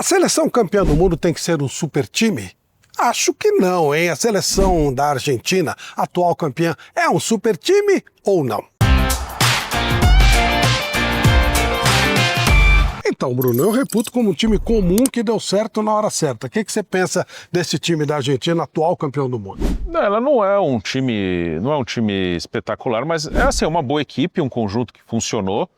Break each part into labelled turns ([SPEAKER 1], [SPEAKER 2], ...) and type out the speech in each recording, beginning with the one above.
[SPEAKER 1] A seleção campeã do mundo tem que ser um super time? Acho que não, hein? A seleção da Argentina, atual campeã, é um super time ou não? Então, Bruno, eu reputo como um time comum que deu certo na hora certa. O que você pensa desse time da Argentina, atual campeão do mundo?
[SPEAKER 2] Ela não é um time espetacular, mas é assim, uma boa equipe, um conjunto que funcionou,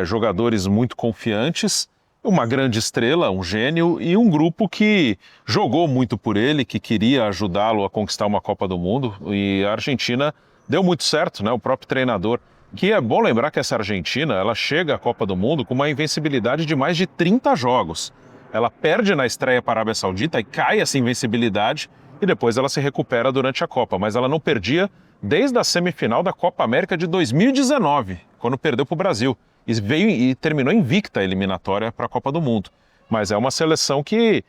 [SPEAKER 2] jogadores muito confiantes, uma grande estrela, um gênio e um grupo que jogou muito por ele, que queria ajudá-lo a conquistar uma Copa do Mundo, e a Argentina deu muito certo, né? O próprio treinador. Que é bom lembrar que essa Argentina, ela chega à Copa do Mundo com uma invencibilidade de mais de 30 jogos. Ela perde na estreia para a Arábia Saudita e cai essa invencibilidade e depois ela se recupera durante a Copa. Mas ela não perdia desde a semifinal da Copa América de 2019, quando perdeu para o Brasil. E terminou invicta a eliminatória para a Copa do Mundo. Mas é uma seleção que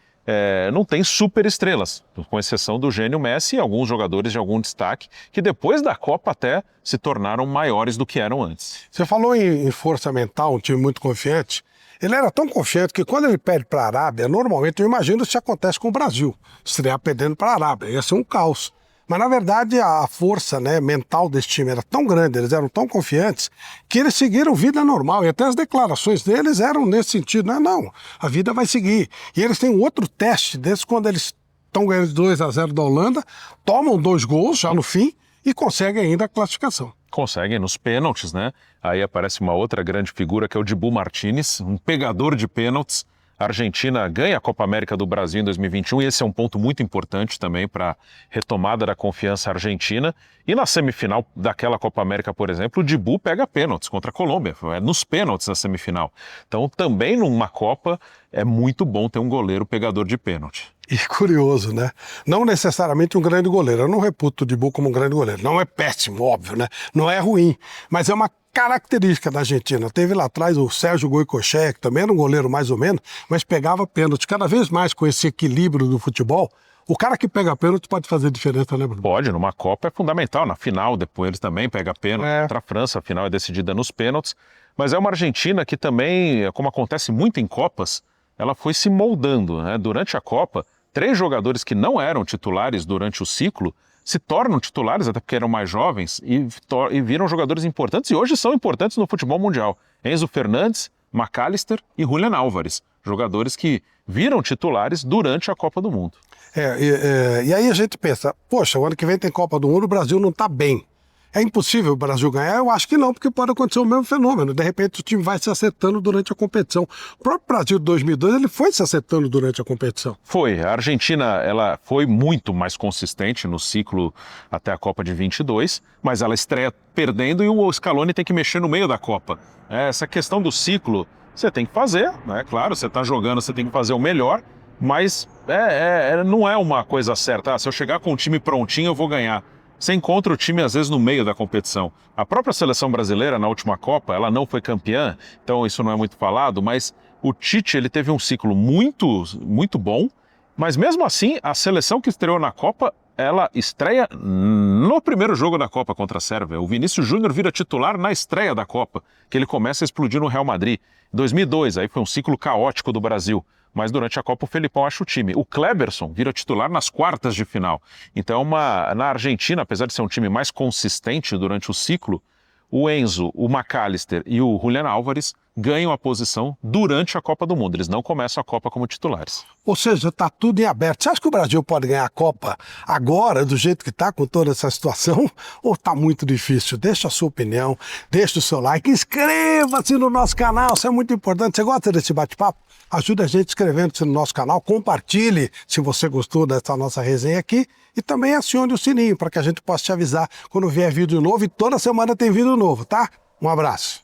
[SPEAKER 2] não tem super estrelas, com exceção do gênio Messi e alguns jogadores de algum destaque, que depois da Copa até se tornaram maiores do que eram antes.
[SPEAKER 1] Você falou em força mental, um time muito confiante. Ele era tão confiante que quando ele perde para a Arábia, normalmente eu imagino se acontece com o Brasil, estrear perdendo para a Arábia, ia ser um caos. Mas, na verdade, a força mental desse time era tão grande, eles eram tão confiantes, que eles seguiram vida normal. E até as declarações deles eram nesse sentido. Não, a vida vai seguir. E eles têm um outro teste desse quando eles estão ganhando 2-0 da Holanda, tomam 2 gols já no fim e conseguem ainda a classificação.
[SPEAKER 2] Conseguem nos pênaltis, né? Aí aparece uma outra grande figura que é o Dibu Martínez, um pegador de pênaltis. A Argentina ganha a Copa América do Brasil em 2021 e esse é um ponto muito importante também para a retomada da confiança argentina. E na semifinal daquela Copa América, por exemplo, o Dibu pega pênaltis contra a Colômbia, nos pênaltis na semifinal. Então também numa Copa é muito bom ter um goleiro pegador de pênalti.
[SPEAKER 1] E curioso, né? Não necessariamente um grande goleiro. Eu não reputo o Dibu como um grande goleiro. Não é péssimo, óbvio, né? Não é ruim, mas é uma característica da Argentina. Teve lá atrás o Sérgio Goycochea, que também era um goleiro mais ou menos, mas pegava pênalti. Cada vez mais com esse equilíbrio do futebol, o cara que pega pênalti pode fazer diferença, né, Bruno?
[SPEAKER 2] Pode, numa Copa é fundamental. Na final, depois eles também pegam pênalti contra a França. A final é decidida nos pênaltis. Mas é uma Argentina que também, como acontece muito em Copas, ela foi se moldando, né? Durante a Copa, 3 jogadores que não eram titulares durante o ciclo se tornam titulares, até porque eram mais jovens, e viram jogadores importantes, e hoje são importantes no futebol mundial. Enzo Fernandes, McAllister e Julián Álvares, jogadores que viram titulares durante a Copa do Mundo.
[SPEAKER 1] E aí a gente pensa, poxa, o ano que vem tem Copa do Mundo, o Brasil não está bem. É impossível o Brasil ganhar? Eu acho que não, porque pode acontecer o mesmo fenômeno. De repente o time vai se acertando durante a competição. O próprio Brasil de 2002, ele foi se acertando durante a competição.
[SPEAKER 2] Foi. A Argentina, ela foi muito mais consistente no ciclo até a Copa de 22, mas ela estreia perdendo e o Scaloni tem que mexer no meio da Copa. Essa questão do ciclo, você tem que fazer, né? Claro, você está jogando, você tem que fazer o melhor, mas não é uma coisa certa. Se eu chegar com o time prontinho, eu vou ganhar. Você encontra o time, às vezes, no meio da competição. A própria seleção brasileira, na última Copa, ela não foi campeã, então isso não é muito falado, mas o Tite, ele teve um ciclo muito, muito bom, mas mesmo assim, a seleção que estreou na Copa, ela estreia no primeiro jogo da Copa contra a Sérvia. O Vinícius Júnior vira titular na estreia da Copa, que ele começa a explodir no Real Madrid. Em 2002, aí foi um ciclo caótico do Brasil. Mas durante a Copa o Felipão acha o time. O Kleberson vira titular nas quartas de final. Então, na Argentina, apesar de ser um time mais consistente durante o ciclo, o Enzo, o McAllister e o Julián Álvares ganham a posição durante a Copa do Mundo. Eles não começam a Copa como titulares.
[SPEAKER 1] Ou seja, está tudo em aberto. Você acha que o Brasil pode ganhar a Copa agora, do jeito que está, com toda essa situação? Ou está muito difícil? Deixa a sua opinião, deixa o seu like, inscreva-se no nosso canal, isso é muito importante. Você gosta desse bate-papo? Ajuda a gente inscrevendo-se no nosso canal, compartilhe se você gostou dessa nossa resenha aqui e também acione o sininho para que a gente possa te avisar quando vier vídeo novo, e toda semana tem vídeo novo, tá? Um abraço.